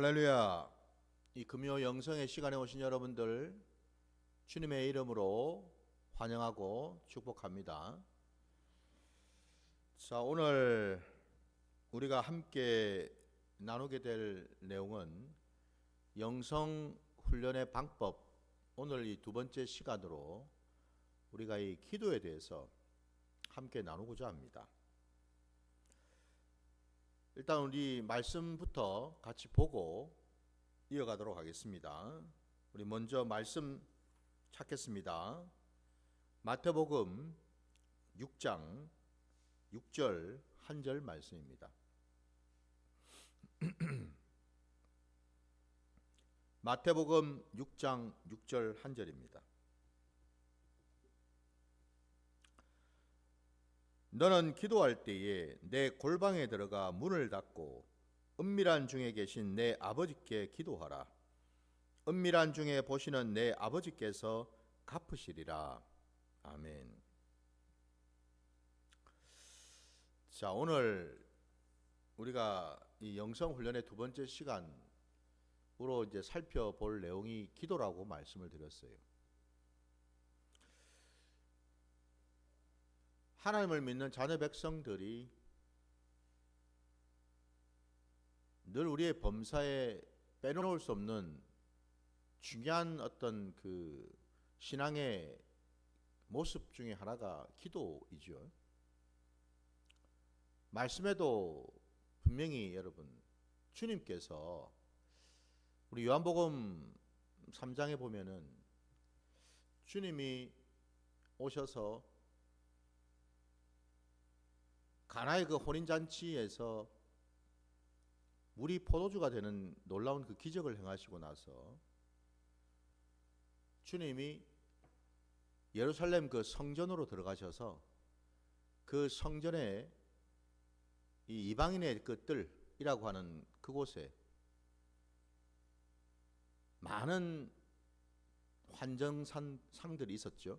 할렐루야. 이 금요 영성의 시간에 오신 여러분들 주님의 이름으로 환영하고 축복합니다. 자, 오늘 우리가 함께 나누게 될 내용은 영성 훈련의 방법. 오늘 이 두 번째 시간으로 우리가 이 기도에 대해서 함께 나누고자 합니다. 일단 우리 말씀부터 같이 보고 이어가도록 하겠습니다. 우리 먼저 말씀 찾겠습니다. 마태복음 6장 6절 한 절 말씀입니다. 마태복음 6장 6절 한 절입니다. 너는 기도할 때에 내 골방에 들어가 문을 닫고 은밀한 중에 계신 내 아버지께 기도하라. 은밀한 중에 보시는 내 아버지께서 갚으시리라. 아멘. 자, 오늘 우리가 이 영성 훈련의 두 번째 시간으로 이제 살펴볼 내용이 기도라고 말씀을 드렸어요. 하나님을 믿는 자녀 백성들이 늘 우리의 범사에 빼놓을 수 없는 중요한 어떤 그 신앙의 모습 중에 하나가 기도이죠. 말씀에도 분명히 여러분 주님께서 우리 요한복음 3장에 보면은 주님이 오셔서 가나의 그 혼인잔치에서 물이 포도주가 되는 놀라운 그 기적을 행하시고 나서 주님이 예루살렘 그 성전으로 들어가셔서 그 성전에 이 이방인의 그 뜰이라고 하는 그곳에 많은 환정상들이 있었죠.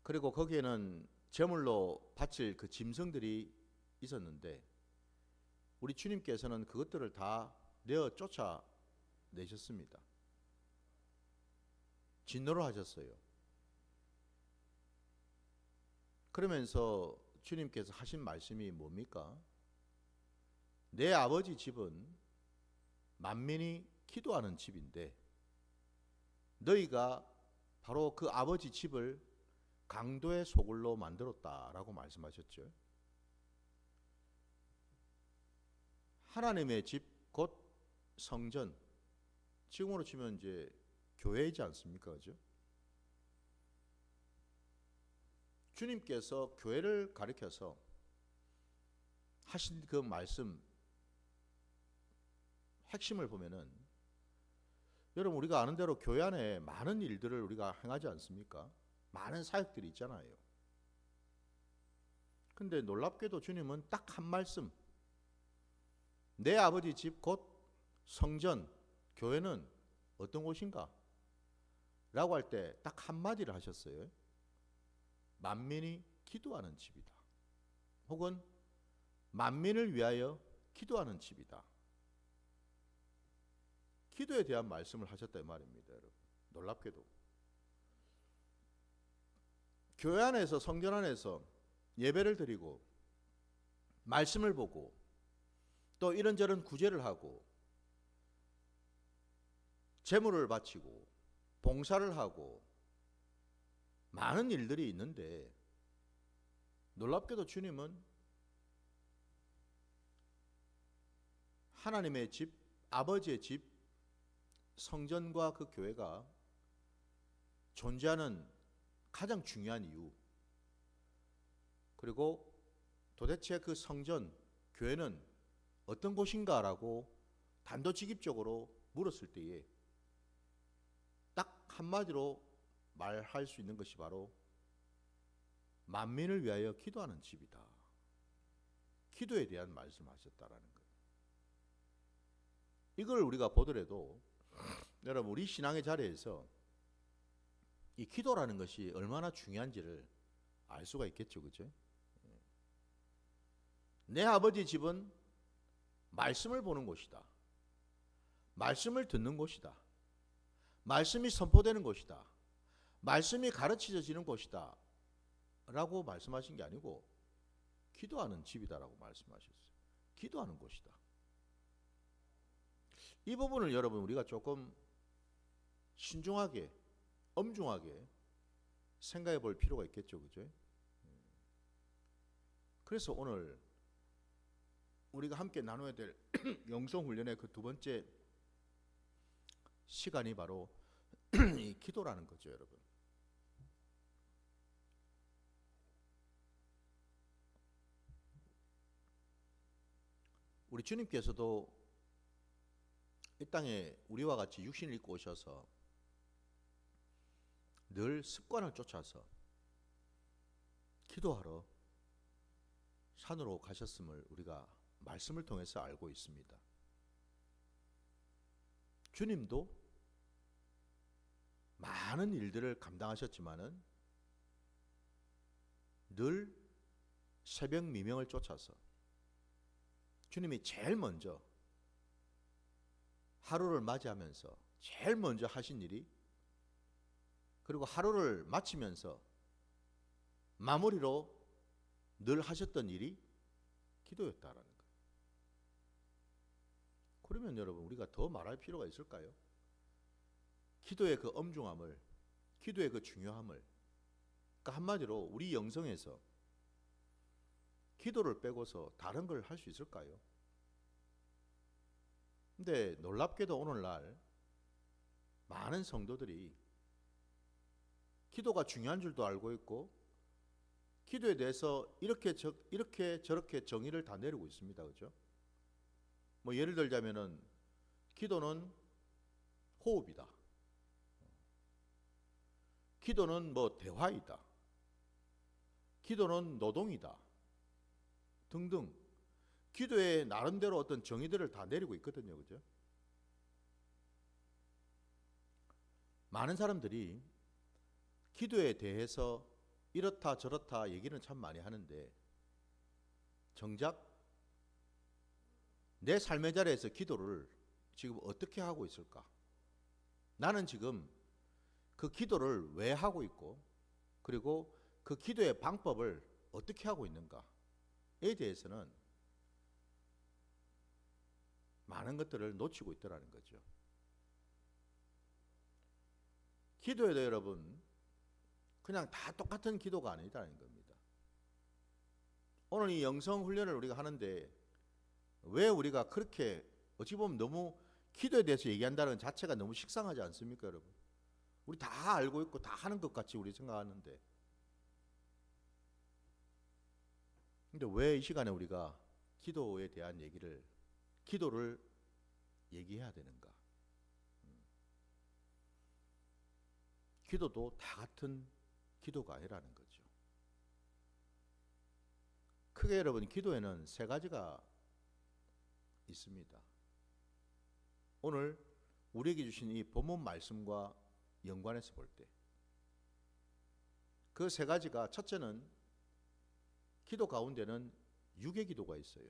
그리고 거기에는 제물로 바칠 그 짐승들이 있었는데 우리 주님께서는 그것들을 다 내어 쫓아내셨습니다. 진노를 하셨어요. 그러면서 주님께서 하신 말씀이 뭡니까? 내 아버지 집은 만민이 기도하는 집인데 너희가 바로 그 아버지 집을 강도의 소굴로 만들었다라고 말씀하셨죠. 하나님의 집 곧 성전, 지금으로 치면 이제 교회이지 않습니까? 그죠? 주님께서 교회를 가리켜서 하신 그 말씀 핵심을 보면은 여러분 우리가 아는 대로 교회 안에 많은 일들을 우리가 행하지 않습니까? 많은 사역들이 있잖아요. 근데 놀랍게도 주님은 딱 한 말씀, 내 아버지 집 곧 성전, 교회는 어떤 곳인가? 라고 할 때 딱 한마디를 하셨어요. 만민이 기도하는 집이다. 혹은 만민을 위하여 기도하는 집이다. 기도에 대한 말씀을 하셨다 이 말입니다, 여러분. 놀랍게도. 교회 안에서 성전 안에서 예배를 드리고 말씀을 보고 또 이런저런 구제를 하고 제물을 바치고 봉사를 하고 많은 일들이 있는데 놀랍게도 주님은 하나님의 집, 아버지의 집, 성전과 그 교회가 존재하는 가장 중요한 이유, 그리고 도대체 그 성전, 교회는 어떤 곳인가라고 단도직입적으로 물었을 때에 딱 한마디로 말할 수 있는 것이 바로 만민을 위하여 기도하는 집이다. 기도에 대한 말씀하셨다라는 거예요. 이걸 우리가 보더라도 여러분 우리 신앙의 자리에서 이 기도라는 것이 얼마나 중요한지를 알 수가 있겠죠, 그죠? 내 아버지 집은 말씀을 보는 곳이다. 말씀을 듣는 곳이다. 말씀이 선포되는 곳이다. 말씀이 가르쳐지는 곳이다. 라고 말씀하신 게 아니고 기도하는 집이다라고 말씀하셨어요. 기도하는 곳이다. 이 부분을 여러분 우리가 조금 신중하게, 엄중하게 생각해 볼 필요가 있겠죠. 그죠? 그래서 오늘 우리가 함께 나눠야 될 영성훈련의 그 두 번째 시간이 바로 이 기도라는 거죠, 여러분. 우리 주님께서도 이 땅에 우리와 같이 육신을 입고 오셔서 늘 습관을 쫓아서 기도하러 산으로 가셨음을 우리가 말씀을 통해서 알고 있습니다. 주님도 많은 일들을 감당하셨지만은 늘 새벽 미명을 쫓아서 주님이 제일 먼저 하루를 맞이하면서 제일 먼저 하신 일이, 그리고 하루를 마치면서 마무리로 늘 하셨던 일이 기도였다라는 거예요. 그러면 여러분 우리가 더 말할 필요가 있을까요? 기도의 그 엄중함을, 기도의 그 중요함을, 그러니까 한마디로 우리 영성에서 기도를 빼고서 다른 걸 할 수 있을까요? 근데 놀랍게도 오늘날 많은 성도들이 기도가 중요한 줄도 알고 있고 기도에 대해서 이렇게 저렇게 정의를 다 내리고 있습니다. 그죠? 뭐 예를 들자면은 기도는 호흡이다. 기도는 뭐 대화이다. 기도는 노동이다. 등등 기도의 나름대로 어떤 정의들을 다 내리고 있거든요. 그죠? 많은 사람들이 기도에 대해서 이렇다 저렇다 얘기는 참 많이 하는데 정작 내 삶의 자리에서 기도를 지금 어떻게 하고 있을까? 나는 지금 그 기도를 왜 하고 있고 그리고 그 기도의 방법을 어떻게 하고 있는가에 대해서는 많은 것들을 놓치고 있더라는 거죠. 기도에도 여러분 그냥 다 똑같은 기도가 아니다는 겁니다. 오늘 이 영성 훈련을 우리가 하는데 왜 우리가 그렇게 어찌 보면 너무 기도에 대해서 얘기한다는 자체가 너무 식상하지 않습니까, 여러분? 우리 다 알고 있고 다 하는 것 같이 우리 생각하는데 근데 왜 이 시간에 우리가 기도에 대한 기도를 얘기해야 되는가? 기도도 다 같은 기도가 아니라는 거죠. 크게 여러분 기도에는 세 가지가 있습니다. 오늘 우리에게 주신 이 본문 말씀과 연관해서 볼 때 그 세 가지가, 첫째는 기도 가운데는 육의 기도가 있어요.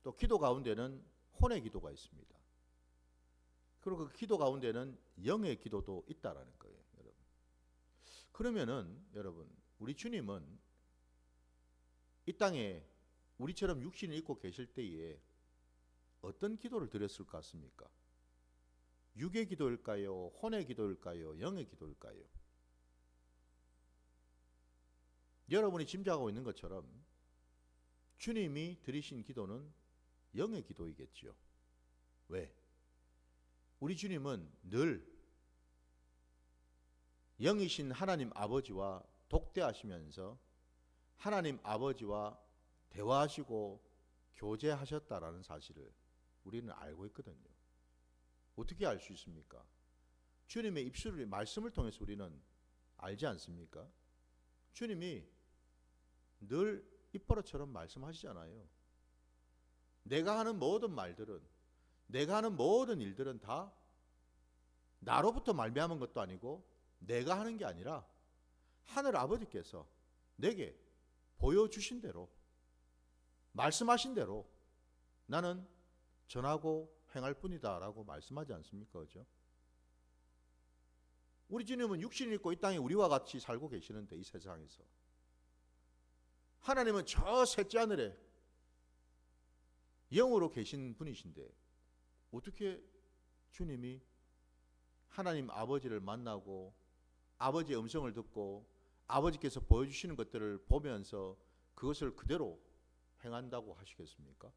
또 기도 가운데는 혼의 기도가 있습니다. 그리고 그 기도 가운데는 영의 기도도 있다라는 거예요, 여러분. 그러면은 여러분 우리 주님은 이 땅에 우리처럼 육신을 입고 계실 때에 어떤 기도를 드렸을 것 같습니까? 육의 기도일까요? 혼의 기도일까요? 영의 기도일까요? 여러분이 짐작하고 있는 것처럼 주님이 드리신 기도는 영의 기도이겠지요. 왜? 우리 주님은 늘 영이신 하나님 아버지와 독대하시면서 하나님 아버지와 대화하시고 교제하셨다라는 사실을 우리는 알고 있거든요. 어떻게 알 수 있습니까? 주님의 입술을, 말씀을 통해서 우리는 알지 않습니까? 주님이 늘 입버릇처럼 말씀하시잖아요. 내가 하는 모든 말들은, 내가 하는 모든 일들은 다 나로부터 말미암은 것도 아니고 내가 하는 게 아니라 하늘 아버지께서 내게 보여주신 대로, 말씀하신 대로 나는 전하고 행할 뿐이다 라고 말씀하지 않습니까? 그죠? 우리 주님은 육신을 입고 이 땅에 우리와 같이 살고 계시는데, 이 세상에서 하나님은 저 셋째 하늘에 영으로 계신 분이신데 어떻게 주님이 하나님 아버지를 만나고 아버지의 음성을 듣고 아버지께서 보여주시는 것들을 보면서 그것을 그대로 행한다고 하시겠습니까?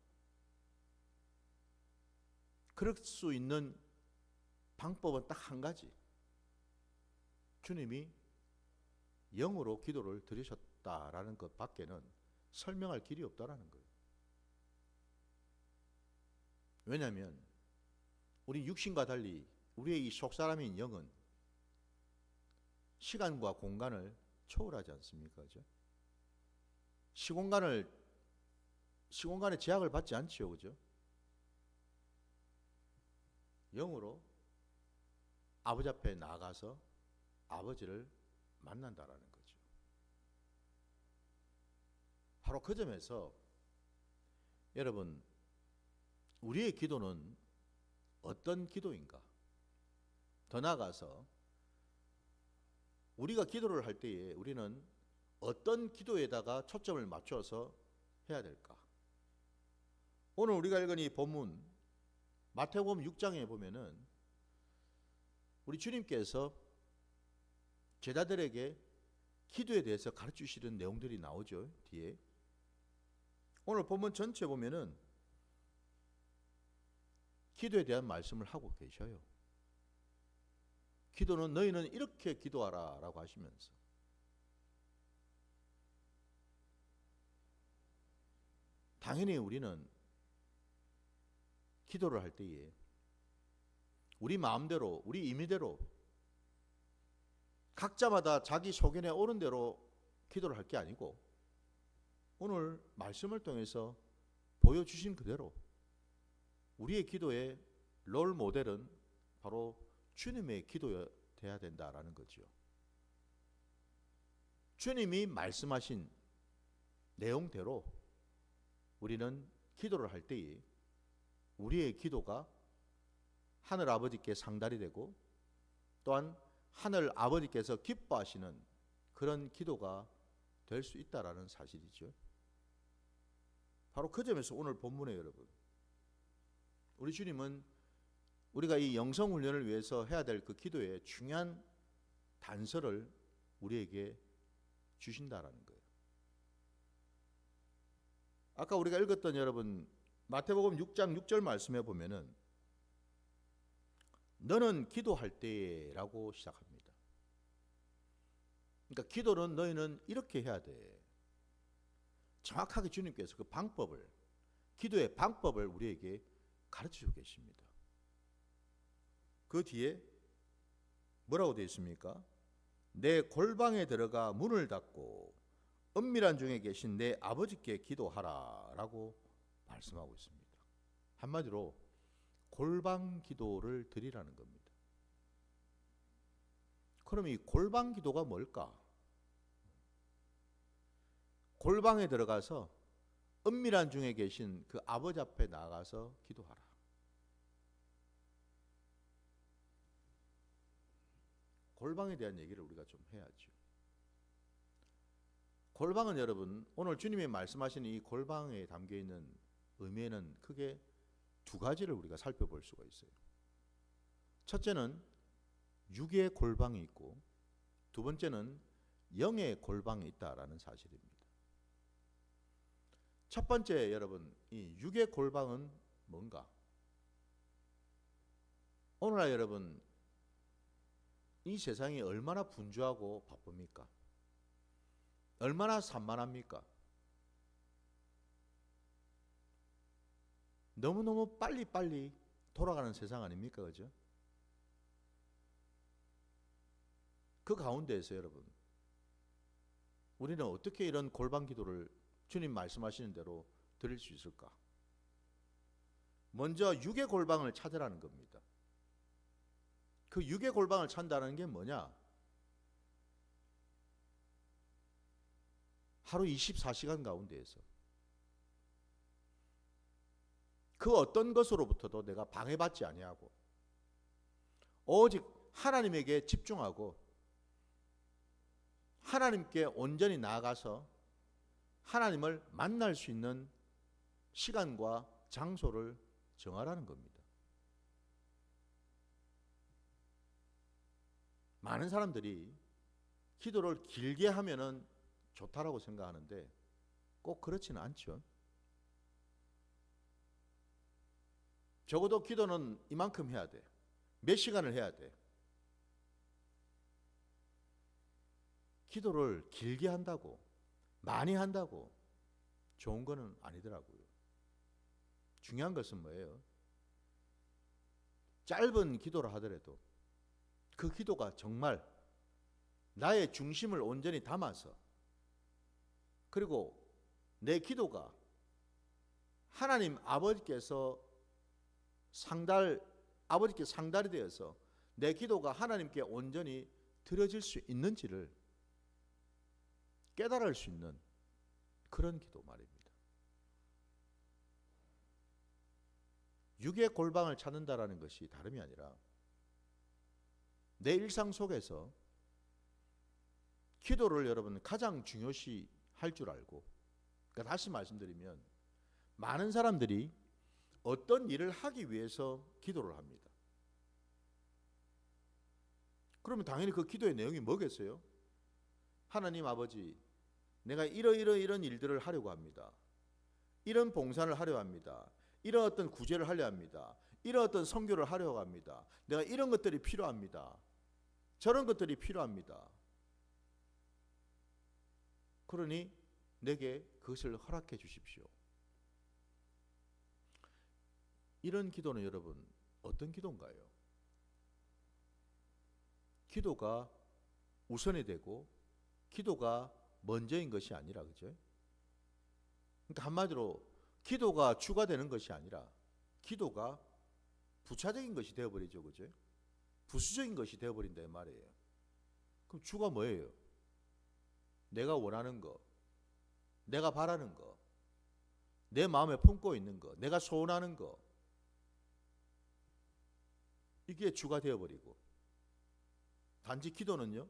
그럴 수 있는 방법은 딱 한 가지. 주님이 영으로 기도를 드리셨다라는 것 밖에는 설명할 길이 없다라는 거예요. 왜냐하면 우리 육신과 달리 우리의 이 속사람인 영은 시간과 공간을 초월하지 않습니까? 그죠? 시공간에 제약을 받지 않지요. 그죠? 영으로 아버지 앞에 나가서 아버지를 만난다라는 거죠. 바로 그 점에서 여러분, 우리의 기도는 어떤 기도인가? 더 나아가서 우리가 기도를 할 때에 우리는 어떤 기도에다가 초점을 맞춰서 해야 될까? 오늘 우리가 읽은 이 본문 마태복음 6장에 보면은 우리 주님께서 제자들에게 기도에 대해서 가르치시는 내용들이 나오죠. 뒤에 오늘 본문 전체 보면은 기도에 대한 말씀을 하고 계셔요. 기도는 너희는 이렇게 기도하라 라고 하시면서 당연히 우리는 기도를 할 때에 우리 마음대로 우리 임의대로 각자마다 자기 소견에 오른 대로 기도를 할 게 아니고 오늘 말씀을 통해서 보여주신 그대로 우리의 기도의 롤 모델은 바로 주님의 기도여야 된다라는 거죠. 주님이 말씀하신 내용대로 우리는 기도를 할 때에 우리의 기도가 하늘 아버지께 상달이 되고 또한 하늘 아버지께서 기뻐하시는 그런 기도가 될 수 있다라는 사실이죠. 바로 그 점에서 오늘 본문에 여러분, 우리 주님은 우리가 이 영성 훈련을 위해서 해야 될 그 기도의 중요한 단서를 우리에게 주신다라는 거예요. 아까 우리가 읽었던 여러분 마태복음 6장 6절 말씀해 보면은 너는 기도할 때라고 시작합니다. 그러니까 기도는 너희는 이렇게 해야 돼. 정확하게 주님께서 그 방법을, 기도의 방법을 우리에게 가르치고 계십니다. 그 뒤에 뭐라고 되어 있습니까? 내 골방에 들어가 문을 닫고 은밀한 중에 계신 내 아버지께 기도하라 라고 말씀하고 있습니다. 한마디로 골방 기도를 드리라는 겁니다. 그럼 이 골방 기도가 뭘까? 골방에 들어가서 은밀한 중에 계신 그 아버지 앞에 나가서 기도하라. 골방에 대한 얘기를 우리가 좀 해야죠. 골방은 여러분, 오늘 주님이 말씀하시는 이 골방에 담겨있는 의미에는 크게 두 가지를 우리가 살펴볼 수가 있어요. 첫째는 육의 골방이 있고 두 번째는 영의 골방이 있다라는 사실입니다. 첫 번째 여러분, 이 육의 골방은 뭔가? 오늘날 여러분, 이 세상이 얼마나 분주하고 바쁩니까? 얼마나 산만합니까? 너무너무 빨리빨리 돌아가는 세상 아닙니까? 그죠? 그 가운데에서 여러분, 우리는 어떻게 이런 골방 기도를 주님 말씀하시는 대로 드릴 수 있을까? 먼저 육의 골방을 찾으라는 겁니다. 그 육의 골방을 찾는다는 게 뭐냐? 하루 24시간 가운데에서 그 어떤 것으로부터도 내가 방해받지 아니하고 오직 하나님에게 집중하고 하나님께 온전히 나아가서 하나님을 만날 수 있는 시간과 장소를 정하라는 겁니다. 많은 사람들이 기도를 길게 하면은 좋다라고 생각하는데 꼭 그렇지는 않죠. 적어도 기도는 이만큼 해야 돼. 몇 시간을 해야 돼. 기도를 길게 한다고, 많이 한다고 좋은 거는 아니더라고요. 중요한 것은 뭐예요? 짧은 기도를 하더라도 그 기도가 정말 나의 중심을 온전히 담아서, 그리고 내 기도가 하나님 아버지께 상달이 되어서 내 기도가 하나님께 온전히 드려질 수 있는지를 깨달을 수 있는 그런 기도 말입니다. 육의 골방을 찾는다라는 것이 다름이 아니라 내 일상 속에서 기도를 여러분 가장 중요시 할 줄 알고, 그러니까 다시 말씀드리면 많은 사람들이 어떤 일을 하기 위해서 기도를 합니다. 그러면 당연히 그 기도의 내용이 뭐겠어요? 하나님 아버지, 내가 이런 일들을 하려고 합니다. 이런 봉사를 하려고 합니다. 이런 어떤 구제를 하려고 합니다. 이런 어떤 선교를 하려고 합니다. 내가 이런 것들이 필요합니다. 저런 것들이 필요합니다. 그러니 내게 그것을 허락해 주십시오. 이런 기도는 여러분 어떤 기도인가요? 기도가 우선이 되고 기도가 먼저인 것이 아니라, 그죠? 그러니까 한마디로 기도가 주가 되는 것이 아니라 기도가 부차적인 것이 되어버리죠, 그죠? 부수적인 것이 되어버린다 이 말이에요. 그럼 주가 뭐예요? 내가 원하는 거, 내가 바라는 거, 내 마음에 품고 있는 거, 내가 소원하는 거, 이게 주가 되어버리고, 단지 기도는요,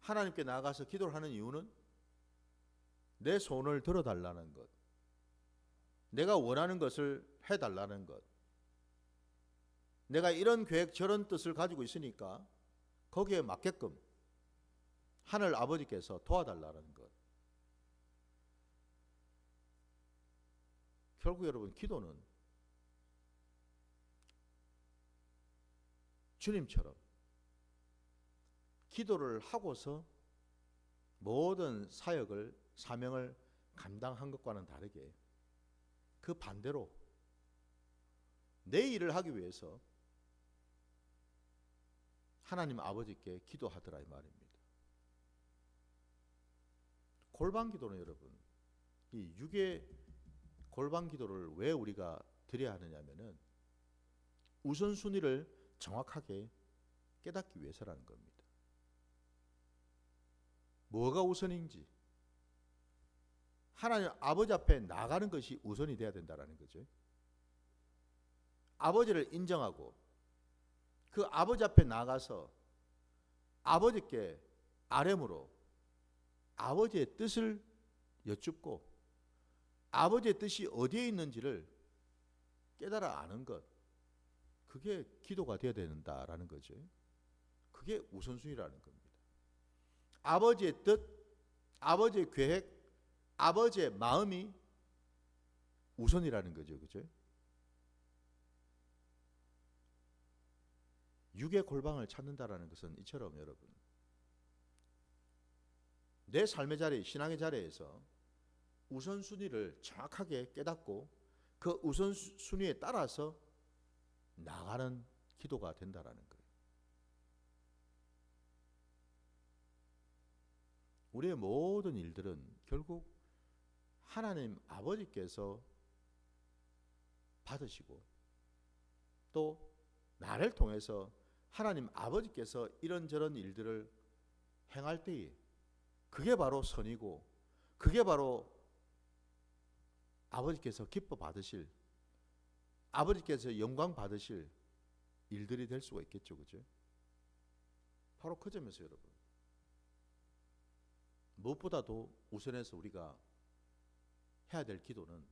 하나님께 나아가서 기도를 하는 이유는 내 소원을 들어달라는 것, 내가 원하는 것을 해달라는 것, 내가 이런 계획 저런 뜻을 가지고 있으니까 거기에 맞게끔 하늘 아버지께서 도와달라는 것. 결국 여러분 기도는 주님처럼 기도를 하고서 모든 사역을, 사명을 감당한 것과는 다르게 그 반대로 내 일을 하기 위해서 하나님 아버지께 기도하더라 이 말입니다. 골방 기도는 여러분, 이 육의 골방 기도를 왜 우리가 드려야 하느냐면은 우선순위를 정확하게 깨닫기 위해서라는 겁니다. 뭐가 우선인지 하나님 아버지 앞에 나가는 것이 우선이 돼야 된다는 거죠. 아버지를 인정하고 그 아버지 앞에 나가서 아버지께 아뢰므로 아버지의 뜻을 여쭙고 아버지의 뜻이 어디에 있는지를 깨달아 아는 것, 그게 기도가 되어야 된다라는 거죠. 그게 우선순위라는 겁니다. 아버지의 뜻, 아버지의 계획, 아버지의 마음이 우선이라는 거죠. 그죠? 육의 골방을 찾는다라는 것은 이처럼 여러분, 내 삶의 자리, 신앙의 자리에서 우선순위를 정확하게 깨닫고 그 우선순위에 따라서 나가는 기도가 된다라는 거예요. 우리의 모든 일들은 결국 하나님 아버지께서 받으시고 또 나를 통해서 하나님 아버지께서 이런저런 일들을 행할 때에 그게 바로 선이고 그게 바로 아버지께서 기뻐 받으실 아버지께서 영광 받으실 일들이 될 수가 있겠죠. 그죠? 바로 그 점에서 여러분, 무엇보다도 우선해서 우리가 해야 될 기도는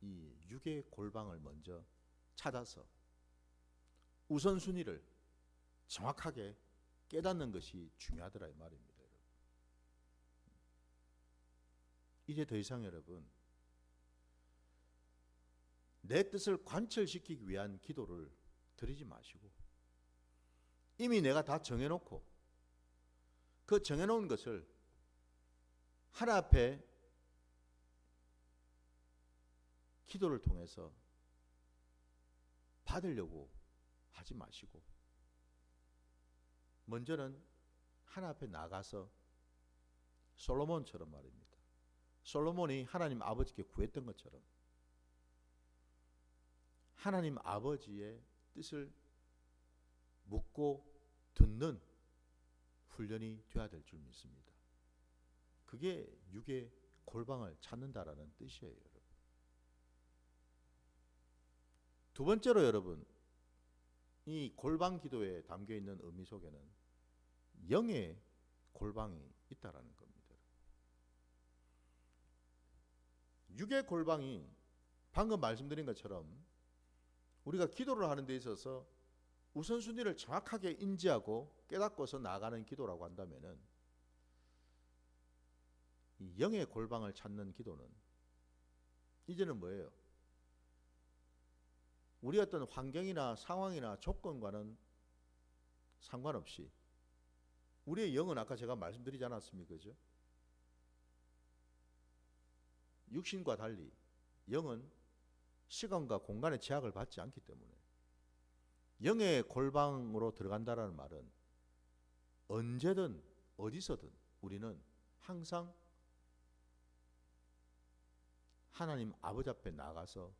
이 육의 골방을 먼저 찾아서 우선순위를 정확하게 깨닫는 것이 중요하더라 이 말입니다. 여러분. 이제 더 이상 여러분, 내 뜻을 관철시키기 위한 기도를 드리지 마시고 이미 내가 다 정해놓고 그 정해놓은 것을 하나 앞에 기도를 통해서 받으려고 하지 마시고 먼저는 하나 앞에 나가서 솔로몬처럼 말입니다. 솔로몬이 하나님 아버지께 구했던 것처럼 하나님 아버지의 뜻을 묻고 듣는 훈련이 되어야 될 줄 믿습니다. 그게 육의 골방을 찾는다라는 뜻이에요. 여러분. 두 번째로 여러분, 이 골방 기도에 담겨 있는 의미 속에는 영의 골방이 있다라는 겁니다. 육의 골방이 방금 말씀드린 것처럼 우리가 기도를 하는 데 있어서 우선순위를 정확하게 인지하고 깨닫고서 나아가는 기도라고 한다면은 이 영의 골방을 찾는 기도는 이제는 뭐예요? 우리 어떤 환경이나 상황이나 조건과는 상관없이 우리의 영은 아까 제가 말씀드리지 않았습니까? 그죠? 육신과 달리 영은 시간과 공간의 제약을 받지 않기 때문에 영의 골방으로 들어간다라는 말은 언제든 어디서든 우리는 항상 하나님 아버지 앞에 나가서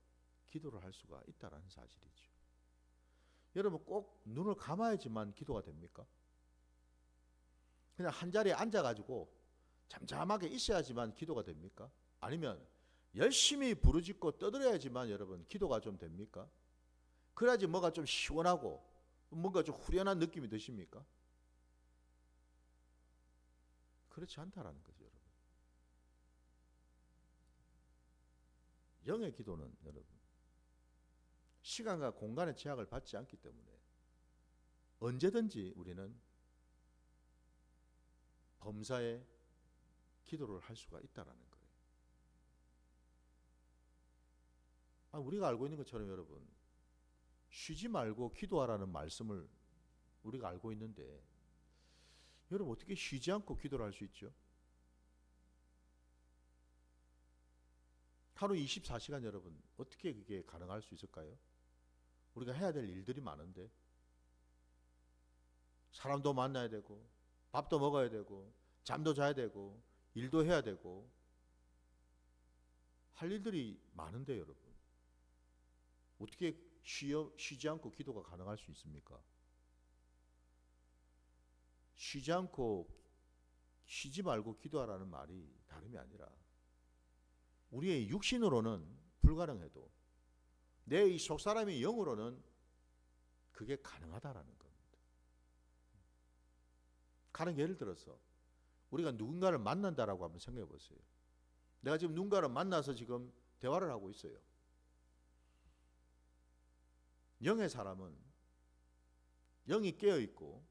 기도를 할 수가 있다는 사실이죠. 여러분 꼭 눈을 감아야지만 기도가 됩니까? 그냥 한 자리에 앉아가지고 잠잠하게 있어야지만 기도가 됩니까? 아니면 열심히 부르짖고 떠들어야지만 여러분 기도가 좀 됩니까? 그래야지 뭐가 좀 시원하고 뭔가 좀 후련한 느낌이 드십니까? 그렇지 않다라는 거죠, 여러분. 영의 기도는 여러분 시간과 공간의 제약을 받지 않기 때문에 언제든지 우리는 범사에 기도를 할 수가 있다라는 거예요. 우리가 알고 있는 것처럼 여러분 쉬지 말고 기도하라는 말씀을 우리가 알고 있는데 여러분 어떻게 쉬지 않고 기도를 할 수 있죠? 하루 24시간 여러분 어떻게 그게 가능할 수 있을까요? 우리가 해야 될 일들이 많은데 사람도 만나야 되고 밥도 먹어야 되고 잠도 자야 되고 일도 해야 되고 할 일들이 많은데 여러분 어떻게 쉬지 않고 기도가 가능할 수 있습니까? 쉬지 말고 기도하라는 말이 다름이 아니라 우리의 육신으로는 불가능해도 내 이 속사람의 영으로는 그게 가능하다라는 겁니다. 가령 예를 들어서 우리가 누군가를 만난다라고 한번 생각해 보세요. 내가 지금 누군가를 만나서 지금 대화를 하고 있어요. 영의 사람은 영이 깨어 있고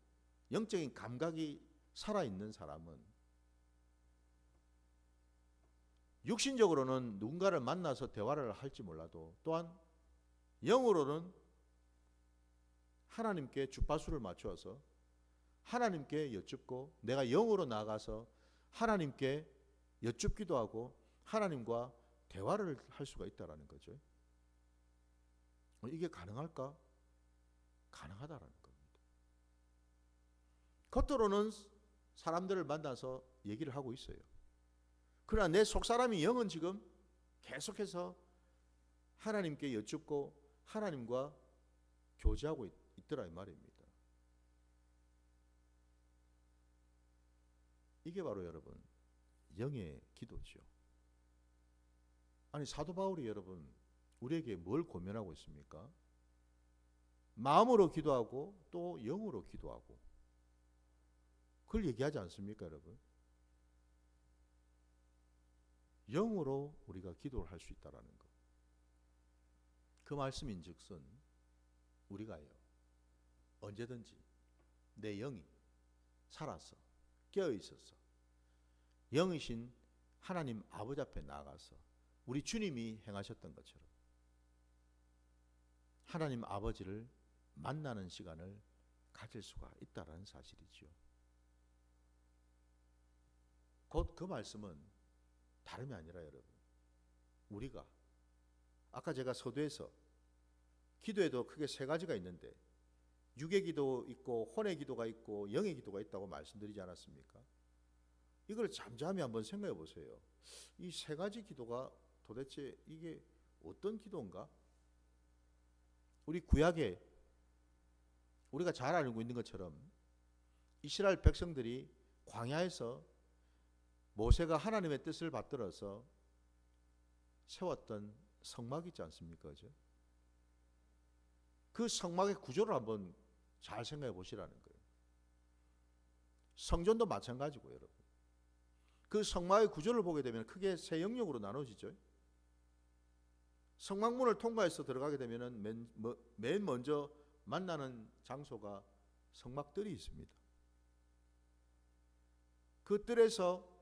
영적인 감각이 살아있는 사람은 육신적으로는 누군가를 만나서 대화를 할지 몰라도 또한 영으로는 하나님께 주파수를 맞추어서 하나님께 여쭙고 내가 영으로 나가서 하나님께 여쭙기도 하고 하나님과 대화를 할 수가 있다는 거죠. 이게 가능할까? 가능하다라는 겁니다. 겉으로는 사람들을 만나서 얘기를 하고 있어요. 그러나 내 속사람이 영은 지금 계속해서 하나님께 여쭙고 하나님과 교제하고 있더라 이 말입니다. 이게 바로 여러분 영의 기도죠. 아니 사도 바울이 여러분 우리에게 뭘 고면하고 있습니까? 마음으로 기도하고 또 영으로 기도하고. 그걸 얘기하지 않습니까, 여러분? 영으로 우리가 기도를 할 수 있다라는 것. 그 말씀인즉슨 우리가요, 언제든지 내 영이 살아서 깨어 있어서 영이신 하나님 아버지 앞에 나아가서 우리 주님이 행하셨던 것처럼 하나님 아버지를 만나는 시간을 가질 수가 있다는 사실이죠. 곧 그 말씀은 다름이 아니라 여러분, 우리가 아까 제가 서두에서 기도에도 크게 세 가지가 있는데 육의 기도 있고 혼의 기도가 있고 영의 기도가 있다고 말씀드리지 않았습니까? 이걸 잠잠히 한번 생각해 보세요. 이 세 가지 기도가 도대체 이게 어떤 기도인가? 우리 구약에 우리가 잘 알고 있는 것처럼 이스라엘 백성들이 광야에서 모세가 하나님의 뜻을 받들어서 세웠던 성막 있지 않습니까? 그죠? 그 성막의 구조를 한번 잘 생각해 보시라는 거예요. 성전도 마찬가지고 여러분. 그 성막의 구조를 보게 되면 크게 세 영역으로 나눠지죠. 성막문을 통과해서 들어가게 되면 맨 먼저 만나는 장소가 성막뜰이 있습니다. 그 뜰에서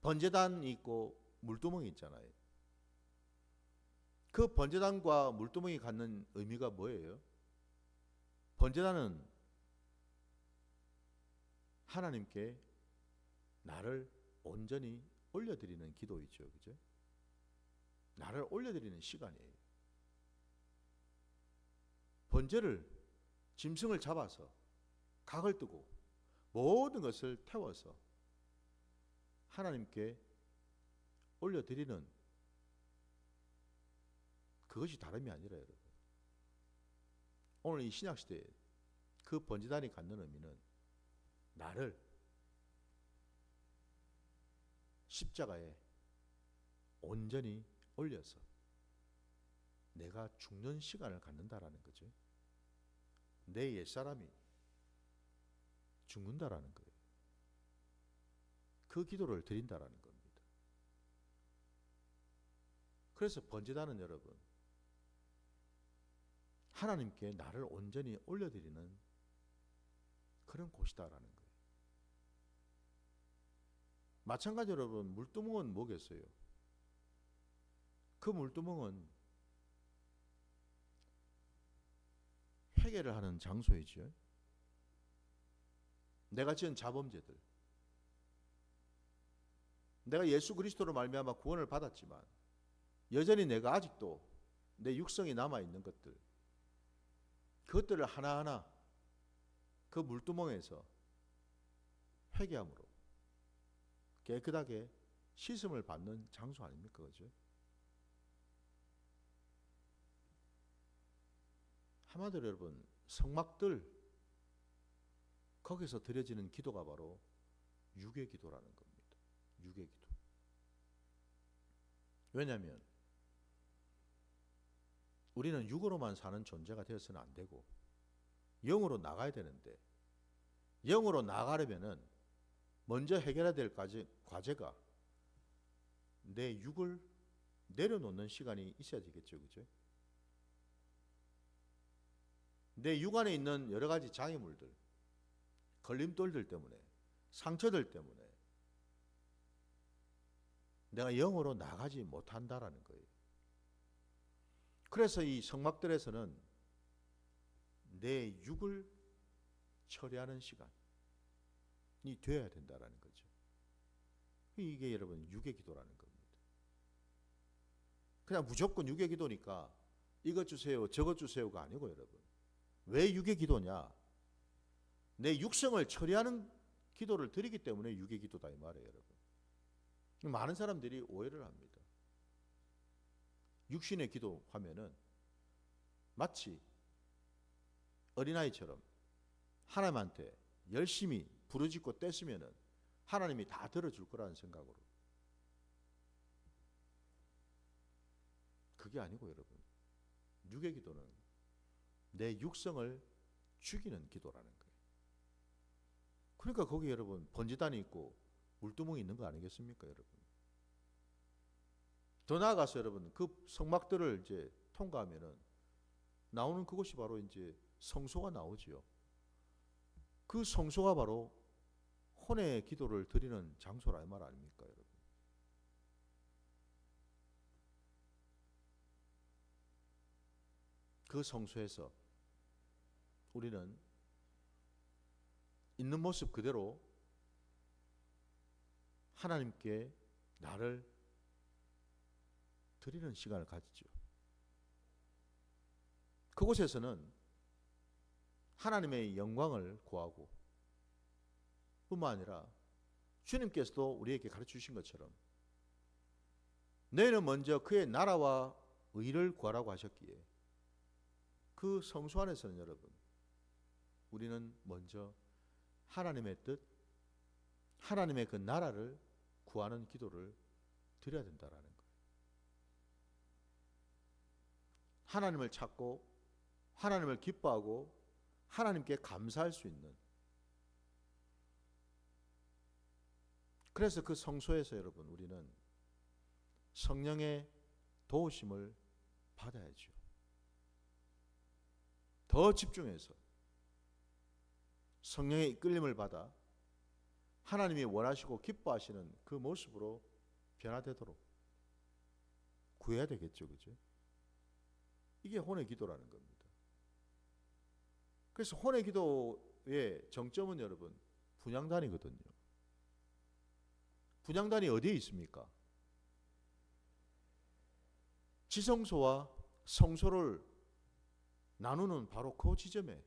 번제단이 있고 물두멍이 있잖아요. 그 번제단과 물두멍이 갖는 의미가 뭐예요? 번제단은 하나님께 나를 온전히 올려드리는 기도이죠. 그죠? 나를 올려드리는 시간이에요. 번제를 짐승을 잡아서 각을 뜨고 모든 것을 태워서 하나님께 올려드리는 그것이 다름이 아니라 여러분, 오늘 이 신약시대에 그 번제단이 갖는 의미는 나를 십자가에 온전히 올려서 내가 죽는 시간을 갖는다라는 거죠. 내 옛사람이 죽는다라는 거예요. 그 기도를 드린다라는 겁니다. 그래서 번제단은 여러분, 하나님께 나를 온전히 올려드리는 그런 곳이다라는 거예요. 마찬가지로 여러분, 물두멍은 뭐겠어요? 그 물두멍은 회개를 하는 장소이죠. 내가 지은 자범죄들, 내가 예수 그리스도로 말미암아 구원을 받았지만 여전히 내가 아직도 내 육성이 남아있는 것들, 그것들을 하나하나 그 물두멍에서 회개함으로 깨끗하게 씻음을 받는 장소 아닙니까? 그죠? 한마디로 여러분, 성막들 거기서 드려지는 기도가 바로 육의 기도라는 겁니다. 육의 기도. 왜냐하면 우리는 육으로만 사는 존재가 되어서는 안 되고 영으로 나가야 되는데, 영으로 나가려면은 먼저 해결해야 될 과제가 내 육을 내려놓는 시간이 있어야 되겠죠. 그죠? 내 육 안에 있는 여러 가지 장애물들, 걸림돌들 때문에, 상처들 때문에 내가 영으로 나가지 못한다라는 거예요. 그래서 이 성막들에서는 내 육을 처리하는 시간이 되어야 된다라는 거죠. 이게 여러분 육의 기도라는 겁니다. 그냥 무조건 육의 기도니까 이것 주세요, 저것 주세요가 아니고 여러분, 왜 육의 기도냐? 내 육성을 처리하는 기도를 드리기 때문에 육의 기도다 이 말이에요, 여러분. 많은 사람들이 오해를 합니다. 육신의 기도하면은 마치 어린아이처럼 하나님한테 열심히 부르짖고 떼쓰면은 하나님이 다 들어줄 거라는 생각으로. 그게 아니고 여러분, 육의 기도는 내 육성을 죽이는 기도라는 거예요. 그러니까 거기 여러분 번제단이 있고 물두멍이 있는 거 아니겠습니까, 여러분? 더 나아가서 여러분 그 성막들을 이제 통과하면은 나오는 그것이 바로 이제 성소가 나오지요. 그 성소가 바로 혼의 기도를 드리는 장소라 이 말 아닙니까, 여러분? 그 성소에서 우리는 있는 모습 그대로 하나님께 나를 드리는 시간을 가지죠. 그곳에서는 하나님의 영광을 구하고 뿐만 아니라 주님께서도 우리에게 가르쳐 주신 것처럼 너희는 먼저 그의 나라와 의를 구하라고 하셨기에 그 성소 안에서는 여러분 우리는 먼저 하나님의 뜻, 하나님의 그 나라를 구하는 기도를 드려야 된다라는 거예요. 하나님을 찾고 하나님을 기뻐하고 하나님께 감사할 수 있는, 그래서 그 성소에서 여러분 우리는 성령의 도우심을 받아야죠. 더 집중해서 성령의 이끌림을 받아 하나님이 원하시고 기뻐하시는 그 모습으로 변화되도록 구해야 되겠죠, 그죠? 이게 혼의 기도라는 겁니다. 그래서 혼의 기도의 정점은 여러분 분향단이거든요. 분향단이 어디에 있습니까? 지성소와 성소를 나누는 바로 그 지점에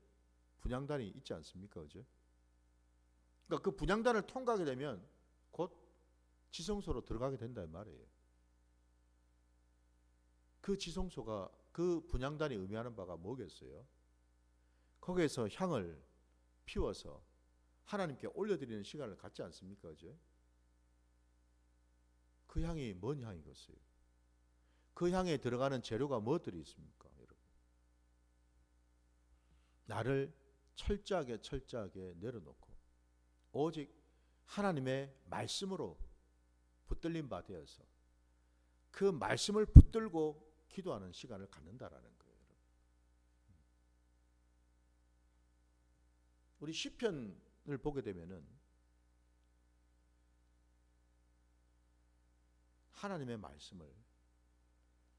분향단이 있지 않습니까? 그죠? 그러니까 그 분향단을 통과하게 되면 곧 지성소로 들어가게 된다는 말이에요. 그 지성소가, 그 분향단이 의미하는 바가 뭐겠어요? 거기에서 향을 피워서 하나님께 올려드리는 시간을 갖지 않습니까? 그죠? 그 향이 뭔 향이겠어요? 그 향에 들어가는 재료가 무엇들이 있습니까? 여러분, 나를 철저하게 내려놓고 오직 하나님의 말씀으로 붙들린 바 되어서 그 말씀을 붙들고 기도하는 시간을 갖는다라는 거예요. 우리 시편을 보게 되면은 하나님의 말씀을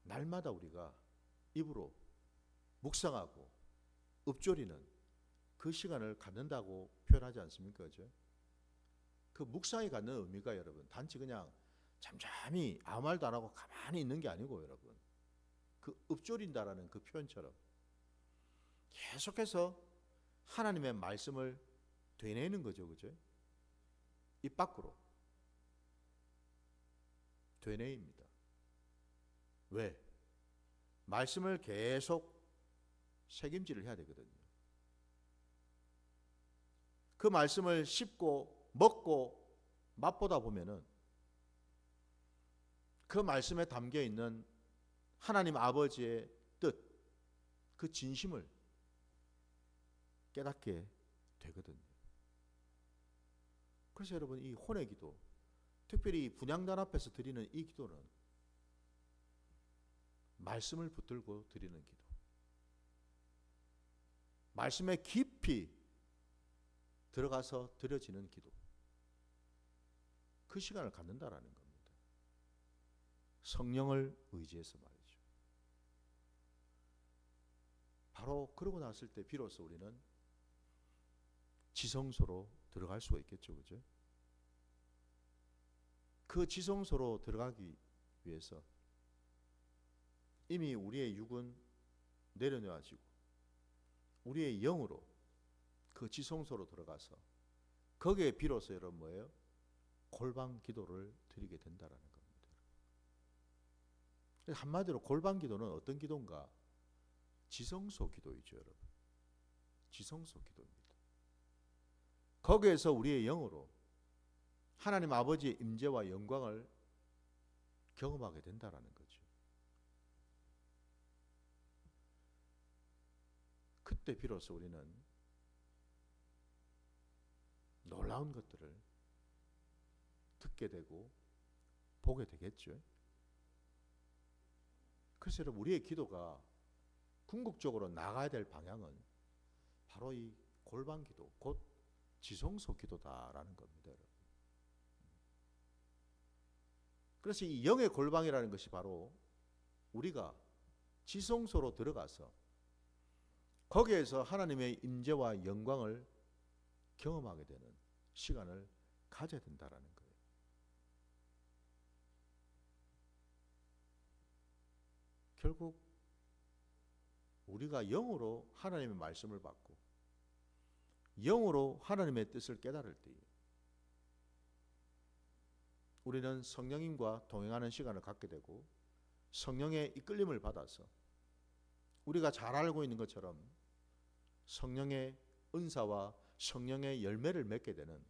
날마다 우리가 입으로 묵상하고 읊조리는 그 시간을 갖는다고 표현하지 않습니까? 그죠? 그 묵상이 갖는 의미가 여러분 단지 그냥 잠잠히 아무 말도 안 하고 가만히 있는 게 아니고 여러분 그 읊조린다라는 그 표현처럼 계속해서 하나님의 말씀을 되뇌는 거죠. 그죠? 입 밖으로 되뇌입니다. 왜? 말씀을 계속 책임질을 해야 되거든요. 그 말씀을 씹고 먹고 맛보다 보면은 그 말씀에 담겨 있는 하나님 아버지의 뜻, 그 진심을 깨닫게 되거든요. 그래서 여러분 이 혼의 기도, 특별히 분향단 앞에서 드리는 이 기도는 말씀을 붙들고 드리는 기도, 말씀에 깊이 들어가서 드려지는 기도, 그 시간을 갖는다라는 겁니다. 성령을 의지해서 말이죠. 바로 그러고 났을 때 비로소 우리는 지성소로 들어갈 수가 있겠죠. 그죠? 그 지성소로 들어가기 위해서 이미 우리의 육은 내려놓아지고 우리의 영으로 그 지성소로 들어가서 거기에 비로소 여러분 뭐예요? 골방 기도를 드리게 된다라는 겁니다. 한마디로 골방 기도는 어떤 기도인가? 지성소 기도이죠, 여러분. 지성소 기도입니다. 거기에서 우리의 영으로 하나님 아버지의 임재와 영광을 경험하게 된다라는 거죠. 그때 비로소 우리는 놀라운 것들을 듣게 되고 보게 되겠죠. 그래서 여러분, 우리의 기도가 궁극적으로 나가야 될 방향은 바로 이 골방 기도, 곧 지성소 기도다라는 겁니다. 여러분. 그래서 이 영의 골방이라는 것이 바로 우리가 지성소로 들어가서 거기에서 하나님의 임재와 영광을 경험하게 되는 시간을 가져야 된다라는 거예요. 결국 우리가 영으로 하나님의 말씀을 받고 영으로 하나님의 뜻을 깨달을 때에 우리는 성령님과 동행하는 시간을 갖게 되고 성령의 이끌림을 받아서 우리가 잘 알고 있는 것처럼 성령의 은사와 성령의 열매를 맺게 되는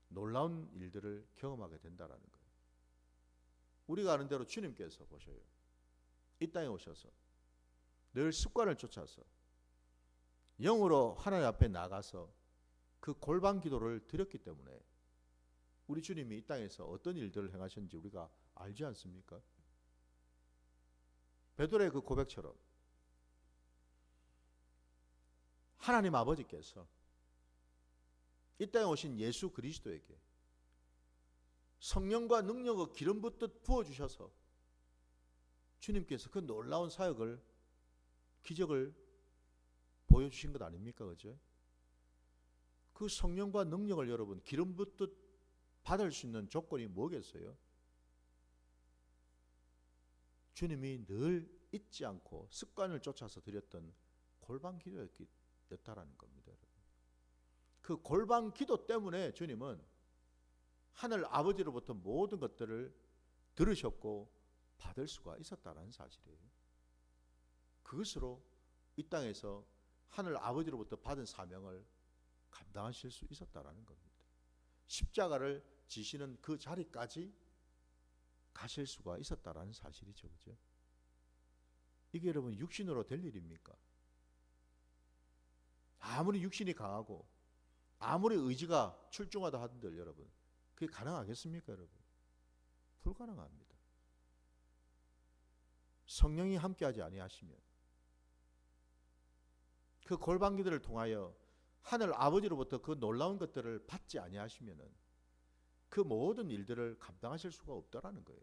놀라운 일들을 경험하게 된다는 거예요. 우리가 아는 대로 주님께서 보셔요. 이 땅에 오셔서 늘 습관을 쫓아서 영으로 하나님 앞에 나가서 그 골방 기도를 드렸기 때문에 우리 주님이 이 땅에서 어떤 일들을 행하셨는지 우리가 알지 않습니까? 베드로의 그 고백처럼 하나님 아버지께서 이 땅에 오신 예수 그리스도에게 성령과 능력을 기름 붓듯 부어주셔서 주님께서 그 놀라운 사역을, 기적을 보여주신 것 아닙니까? 그죠? 그 성령과 능력을 여러분 기름 붓듯 받을 수 있는 조건이 뭐겠어요? 주님이 늘 잊지 않고 습관을 쫓아서 드렸던 골방 기도였다라는 겁니다. 그 골방 기도 때문에 주님은 하늘 아버지로부터 모든 것들을 들으셨고 받을 수가 있었다는 사실이에요. 그것으로 이 땅에서 하늘 아버지로부터 받은 사명을 감당하실 수 있었다는 겁니다. 십자가를 지시는 그 자리까지 가실 수가 있었다는 사실이죠. 그죠? 이게 여러분 육신으로 될 일입니까? 아무리 육신이 강하고 아무리 의지가 출중하다 하던들 여러분, 그게 가능하겠습니까? 여러분? 불가능합니다. 성령이 함께하지 아니하시면 그 골방기들을 통하여 하늘 아버지로부터 그 놀라운 것들을 받지 아니하시면은 그 모든 일들을 감당하실 수가 없다라는 거예요.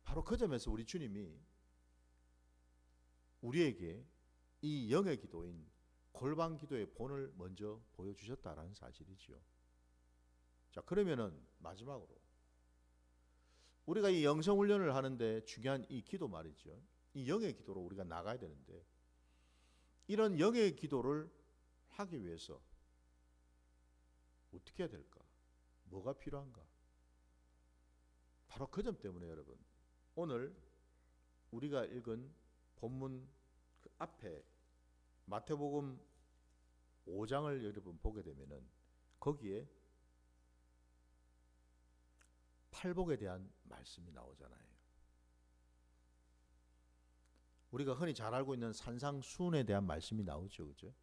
바로 그 점에서 우리 주님이 우리에게 이 영의 기도인 골방 기도의 본을 먼저 보여주셨다라는 사실이지요. 자, 그러면은 마지막으로 우리가 이 영성 훈련을 하는데 중요한 이 기도 말이죠. 이 영의 기도로 우리가 나가야 되는데 이런 영의 기도를 하기 위해서 어떻게 해야 될까? 뭐가 필요한가? 바로 그 점 때문에 여러분, 오늘 우리가 읽은 본문 그 앞에 마태복음 5장을 여러분 보게 되면은 거기에 팔복에 대한 말씀이 나오잖아요. 우리가 흔히 잘 알고 있는 산상수훈에 대한 말씀이 나오죠. 그죠?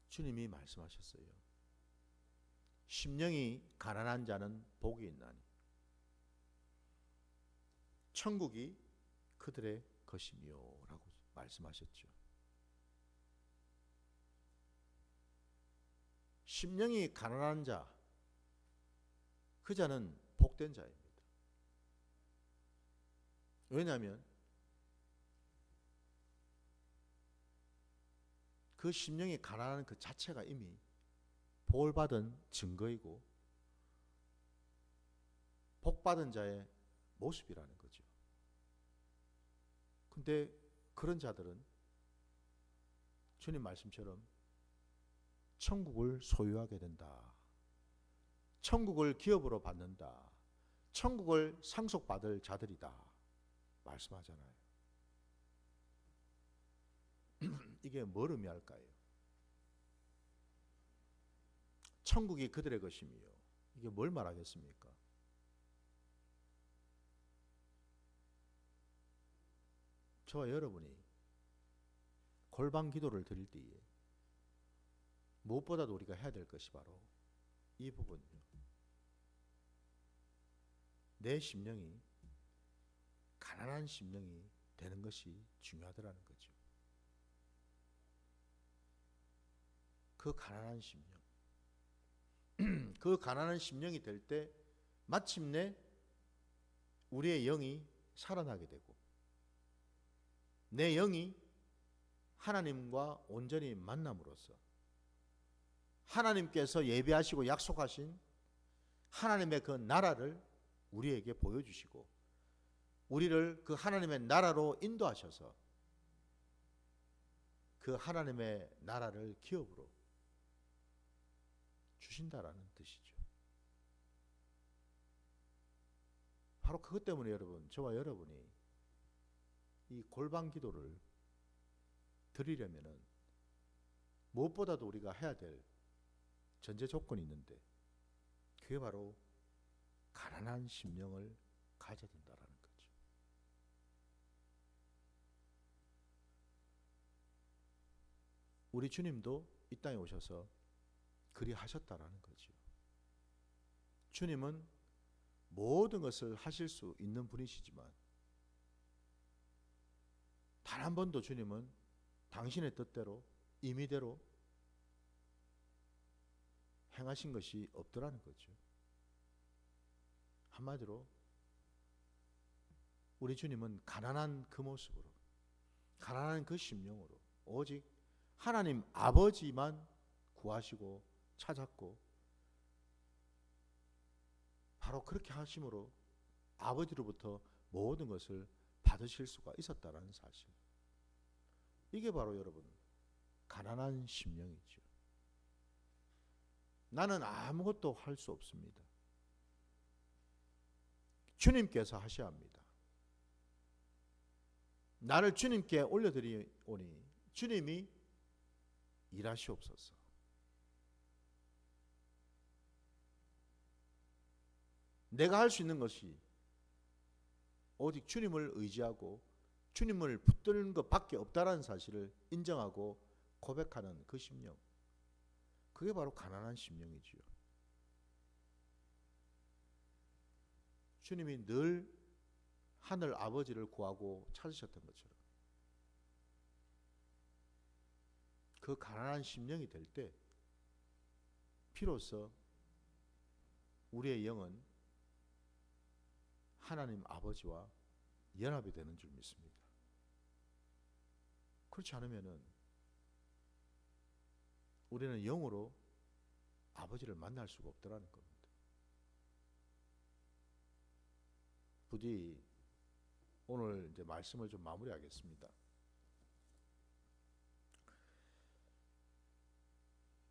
주님이 말씀하셨어요. 심령이 가난한 자는 복이 있나니 천국이 그들의 것이며 라고 말씀하셨죠. 심령이 가난한 자, 그 자는 복된 자입니다. 왜냐하면 그 심령이 가난한 그 자체가 이미 복을 받은 증거이고 복받은 자의 모습이라는 거죠. 근데 그런 자들은 주님 말씀처럼 천국을 소유하게 된다. 천국을 기업으로 받는다. 천국을 상속받을 자들이다. 말씀하잖아요. 이게 뭘 의미할까요? 천국이 그들의 것이며 이게 뭘 말하겠습니까? 저와 여러분이 골방 기도를 드릴 때에 무엇보다도 우리가 해야 될 것이 바로 이 부분이요. 내 심령이 가난한 심령이 되는 것이 중요하더라는 거죠. 그 가난한 심령, 그 가난한 심령이 될 때 마침내 우리의 영이 살아나게 되고 내 영이 하나님과 온전히 만남으로써 하나님께서 예비하시고 약속하신 하나님의 그 나라를 우리에게 보여주시고 우리를 그 하나님의 나라로 인도하셔서 그 하나님의 나라를 기업으로 주신다라는 뜻이죠. 바로 그것 때문에 여러분, 저와 여러분이 이 골방 기도를 드리려면은 무엇보다도 우리가 해야 될 전제 조건이 있는데 그게 바로 가난한 심령을 가져야 된다라는 거죠. 우리 주님도 이 땅에 오셔서 그리 하셨다라는 거죠. 주님은 모든 것을 하실 수 있는 분이시지만 단 한 번도 주님은 당신의 뜻대로 임의대로 행하신 것이 없더라는 거죠. 한마디로 우리 주님은 가난한 그 모습으로 가난한 그 심령으로 오직 하나님 아버지만 구하시고 찾았고 바로 그렇게 하심으로 아버지로부터 모든 것을 받으실 수가 있었다는 사실. 이게 바로 여러분 가난한 심령이죠. 나는 아무것도 할 수 없습니다. 주님께서 하셔야 합니다. 나를 주님께 올려드리오니 주님이 일하시옵소서. 내가 할 수 있는 것이 오직 주님을 의지하고 주님을 붙드는 것밖에 없다라는 사실을 인정하고 고백하는 그 심령, 그게 바로 가난한 심령이지요. 주님이 늘 하늘 아버지를 구하고 찾으셨던 것처럼 그 가난한 심령이 될 때 비로소 우리의 영은 하나님 아버지와 연합이 되는 줄 믿습니다. 그렇지 않으면은 우리는 영으로 아버지를 만날 수가 없더라는 겁니다. 부디 오늘 이제 말씀을 좀 마무리하겠습니다.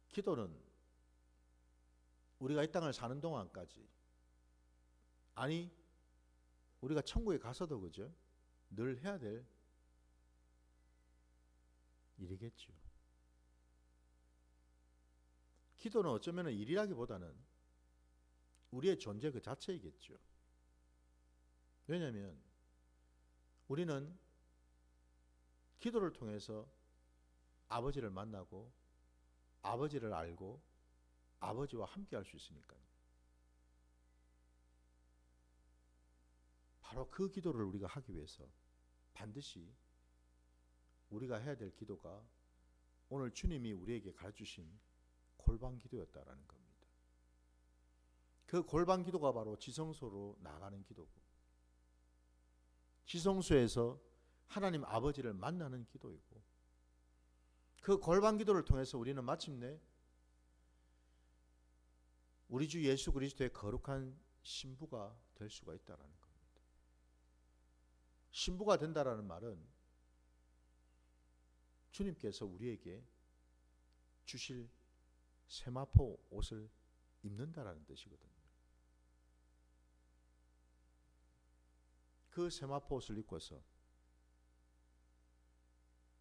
기도는 우리가 이 땅을 사는 동안까지, 아니 우리가 천국에 가서도 그죠? 늘 해야 될 일이겠죠. 기도는 어쩌면 일이라기보다는 우리의 존재 그 자체이겠죠. 왜냐하면 우리는 기도를 통해서 아버지를 만나고 아버지를 알고 아버지와 함께 할 수 있으니까요. 바로 그 기도를 우리가 하기 위해서 반드시 우리가 해야 될 기도가 오늘 주님이 우리에게 가르쳐주신 골방 기도였다라는 겁니다. 그 골방 기도가 바로 지성소로 나가는 기도고 지성소에서 하나님 아버지를 만나는 기도이고 그 골방 기도를 통해서 우리는 마침내 우리 주 예수 그리스도의 거룩한 신부가 될 수가 있다라는 겁니다. 신부가 된다라는 말은 주님께서 우리에게 주실 세마포 옷을 입는다라는 뜻이거든요. 그 세마포 옷을 입고서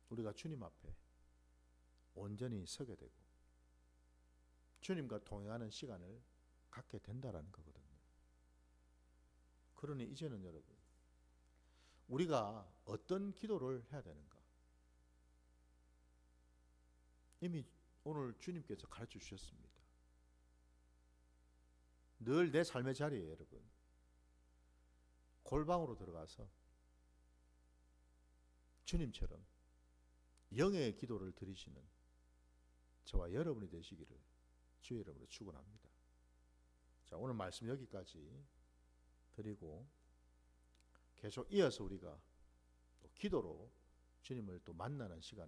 우리가 주님 앞에 온전히 서게 되고 주님과 동행하는 시간을 갖게 된다라는 거거든요. 그러니 이제는 여러분 우리가 어떤 기도를 해야 되는가? 이미 오늘 주님께서 가르쳐 주셨습니다. 늘 내 삶의 자리에 여러분 골방으로 들어가서 주님처럼 영의 기도를 드리시는 저와 여러분이 되시기를 주의 이름으로 축원합니다. 자, 오늘 말씀 여기까지 드리고 계속 이어서 우리가 또 기도로 주님을 또 만나는 시간